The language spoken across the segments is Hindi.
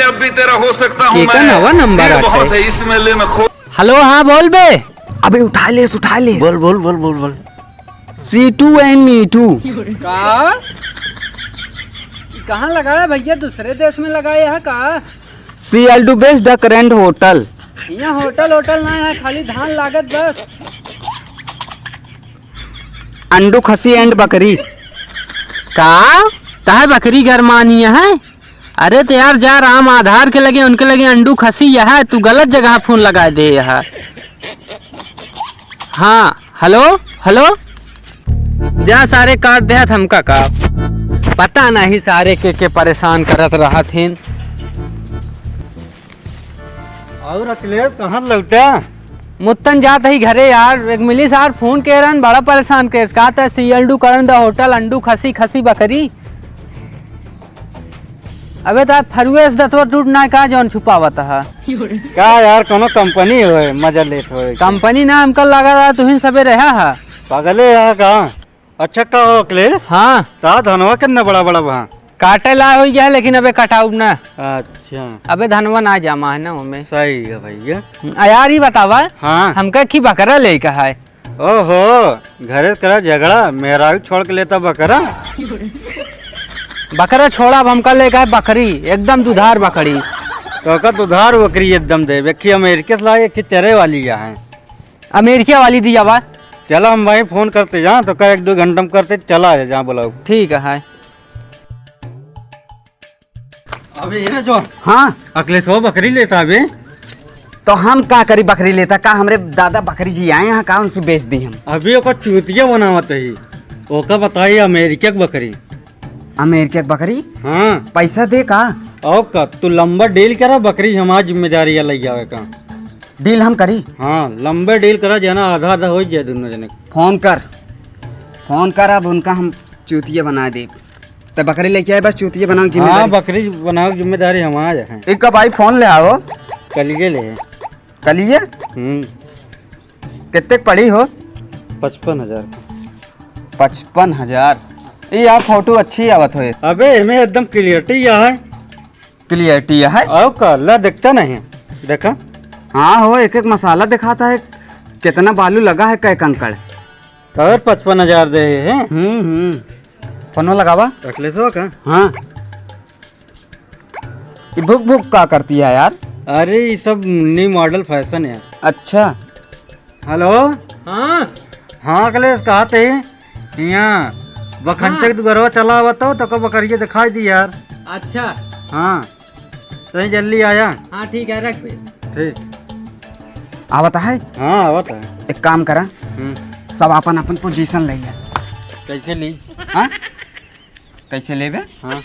पहले अब भी तेरा हो सकता हूँ मैं। नवा नंबर बहुत है इस मेले में खो। हेलो, हाँ बोल बे। अबे उठा ले बोल बोल बोल बोल बोल। C2 and Me2 कहाँ लगाया भैया? दूसरे देश में लगाया है का? CL2 based the current hotel. यहाँ होटल ना है, खाली धान लागत बस। अंडू खसी एंड बकरी का बकरी घर मानी है? अरे तो यार जा राम आधार के लगे उनके लगे अंडू खसी है, तू गलत जगह फोन लगा दे है। हाँ हेलो जा सारे काट दे हमका का पता नहीं सारे के परेशान करत रहा थे। और अखिलेश कहाँ लौटा? मुत्तन जात ही घरे यार, एक मिली सार फोन के रन बड़ा परेशान कर कहता CL2 Karan the hotel undo खसी बकरी। अबे तो फरुए से दतवर टूट ना का जौन छुपावत है का यार कोनो कंपनी होए मजा लेत होए। कंपनी ना हमको लगा रहा तुहिन सबे रहा है पागले यहाँ का। अच्छा का हो अखिलेश? हाँ ता धनवा कितना बड़ा बड़ा वहाँ काटे ला हो गया लेकिन अबे कटाऊ ना। अच्छा अबे धनवा ना जमा है ना उनमें। सही है भैया। यार ही बतावा हाँ हमका की बकरा ले का है? ओहो घरे करा झगड़ा मेरा छोड़ के लेता बकरा। बकरा छोड़ा अब हमका ले का बकरी एकदम दुधार बकरी। तो का दुधार बकरी एकदम दे देखी अमेरिका से लाए कि चरे वाली यहाँ है। अमेरिका वाली दिया बा। चलो हम वहीं फोन करते जा तो का 1-2 घंटा में करते चला है जहाँ बुलाओ। ठीक है। अबे ये जो हाँ अखिलेश वो बकरी लेता अबे। तो हम का करी बकरी लेता का? हमरे दादा बकरी जी आए यहाँ का उनसे बेच दी हम। अभी ओका चूतिया बनावत ही ओका बताइए अमेरिका की बकरी। अमेरिका की बकरी? हाँ पैसा दे का? और का तू लंबा डील करा बकरी हमारी जिम्मेदारी है लग जावे का। डील हम करी? हाँ लंबे डील करा जना आधा आधा हो जाए दोनों जने। फोन कर अब उनका हम चूतिया बना दे। तो बकरी लेके आए बस चूतिया बनाओ हाँ जिम्मेदारी। बकरी बनाओ जिम्मेदारी हमारी है। एक भाई फोन ले आओ। कलिए ले। कलिए कितने पड़ी हो? 55,000। 55,000? ये यार फोटो अच्छी आवत हो। अबे इनमें एकदम क्लियरिटी है। क्लियरिटी है? और कलर दिखता नहीं देखा? हाँ हो, एक एक मसाला दिखाता है, कितना बालू लगा है, कै कंकड़। तो 55,000 दे हैं। फोनो लगावा। अखिलेश का? हाँ ये भुक भुक का करती है यार? अरे ये सब न्यू मॉडल फैशन है। अच्छा हेलो हाँ अखिलेश कहा थे यहाँ बखंचे तू घरवा चला हुआ तो कब बकरिया दिखाई दी यार। अच्छा हाँ सही जल्दी आया। हाँ ठीक है रख बे। ठीक आवता है। हाँ आवत है। एक काम करा सब अपन अपन पोजीशन ले लिया। कैसे ली? हाँ कैसे लेबे? हाँ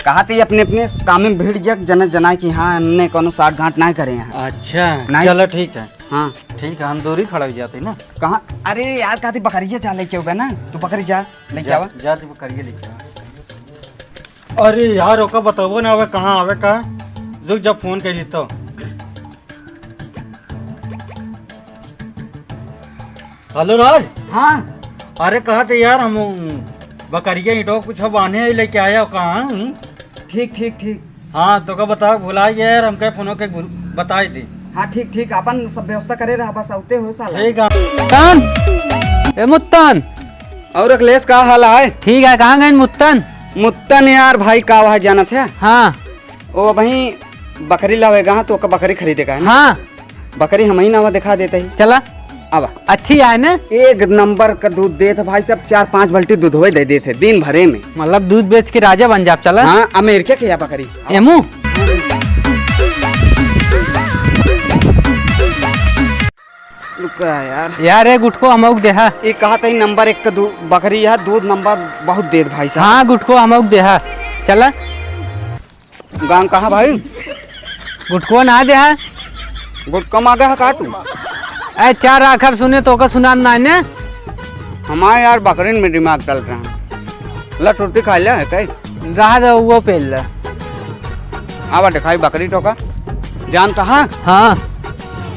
कहा थी अपने अपने काम में भीड़ जग जन जना की हाँ हमने कोनो साठ घाट ना करे यहाँ। अच्छा चलो ठीक है। हाँ ठीक है हम दूरी खड़ा हो जाते ना। कहाँ? अरे यार कहा थी बकरिया जा लेके हो ना, तू बकरी जा लेके आवा। जा तू बकरिया लेके आ। अरे यार ओका बताओ ना आवे कहाँ आवे का रुक जब फोन करी तो। हेलो राज। हाँ अरे कहा थे यार हम बकरिया ईटो कुछ बांधे लेके आया कहाँ? ठीक ठीक ठीक। हाँ तो का बताओ भुला गया यार हमके फोनों के बताए थे। हाँ ठीक ठीक अपन सब व्यवस्था करे रहा बस आते हो साला। ठीक है। मुत्तन ए मुत्तन और अखिलेश का हाल है? ठीक है। कहाँ गए मुत्तन? मुत्तन यार भाई का वहाँ जाना था। हाँ वो वहीं बकरी लावेगा तो बकरी खरीदेगा है ना? हाँ बकरी हम ही ना दिखा देते ही। चला अब अच्छी है ना? एक नंबर का दूध देते भाई, सब 4-5 बाल्टी दूध हो दे देते दिन भरे में। मतलब दूध बेच के राजा बन जा। चला हाँ अमेरिका की या बकरी एमू यार एक गुटको हमक दे है। ये कहा था नंबर 1 का बकरी है, दूध नंबर बहुत देत भाई साहब। हाँ गुटको हमक दे है। चला गाँव कहाँ भाई? गुटको ना दे है। गुटका मांगा है काटू? ए 4 आखर सुने तो का सुना ना ने हमारे यार बकरीन में दिमाग चल रहा है। लट रोटी खा लिया है कई रहा दे वो पेल आवा दिखाई बकरी तो का जानता है? हाँ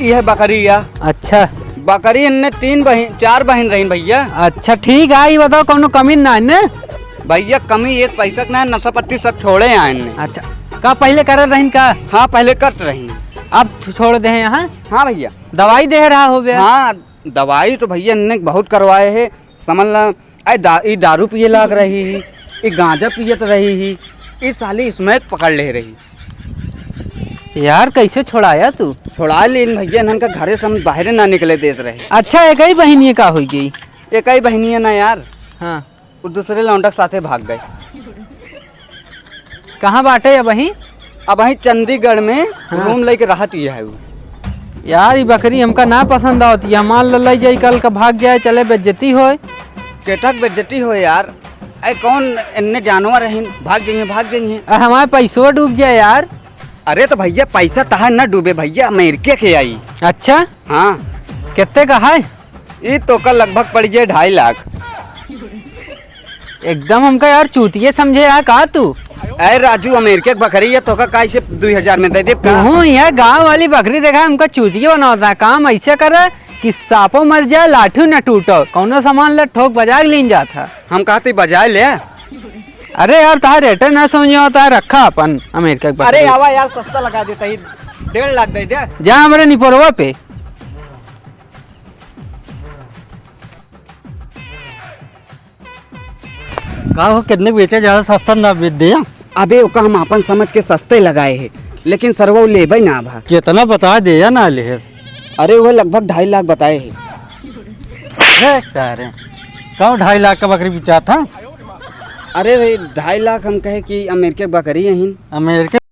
यह बकरी या अच्छा बकरी इनने 4 बहन रही भैया। अच्छा ठीक है। ये बताओ कोनो कमी ना है ने? भैया कमी एक पैसा ना, नशा पट्टी सब छोड़े हैं इनने। अच्छा का पहले कर रही का? हाँ पहले कट रही। अब छोड़ दे यहाँ। हाँ भैया। दवाई दे रहा हो गया? हाँ दवाई तो भैया इनने बहुत करवाए है, समझ ला। ये दारू पिए लग रही है, ये गांजा पियत रही है, ये साली इसमें पकड़ ले रही। यार कैसे छोड़ाया तू? छोड़ा लेन भैया, इन्हन का घरे से हम बाहर ना निकले देते रहे। अच्छा एक ही बहनी का हो गई? एक ही बहनी है ना यार। हाँ वो दूसरे लौंडा के साथे भाग गए। कहाँ बाटे अब वहीं? अब वहीं चंडीगढ़ में हाँ। रूम लेके रहत ही है वो। यार ये बकरी हमका ना पसंद आवती है, मान ललाई जाई कल का भाग गया, चले बेज्जती हो। केटक बेज्जती हो यार। अरे कौन इनने जानवर है, भाग जाइए। हमारे पैसों डूब जाए यार। अरे तो भैया पैसा तहा न डूबे भैया, अमेरिका के आई। अच्छा हाँ कितने का है? ये तो का लगभग पड़ जाए 2.5 लाख। एकदम हमका यार चूतिए समझे यार का तू? अरे राजू अमेरिका की बकरी है, तो का काई से 2000 में दे दे। तू यह गांव वाली बकरी देखा हमका चूतिए बनाता है। काम ऐसे करे कि सांपों मर जाए लाठी न टूटो, कौनो सामान ले ठोक बजा के लीन जाता। हम कहते बजाए ले। अरे यार तार रेट ना समझ होता है, रखा अपन अमेरिका की बकरी। अरे आवा यार सस्ता लगा देता ही, 1.5 लाख दे दे। जा हमारे निपोरवा पे। का हो कितने बेचे ज्यादा सस्ता ना बेच दिया? अबे ओका हम अपन समझ के सस्ते लगाए हैं, लेकिन सरवा लेबे ना भा। कितना बता दिया ना ले? अरे वो लगभग 2.5 लाख बताए हैं। सारे कौन 2.5 लाख का बकरी बेचा था? अरे 2.5 लाख हम कहे कि अमेरिका की बकरी है। अमेरिका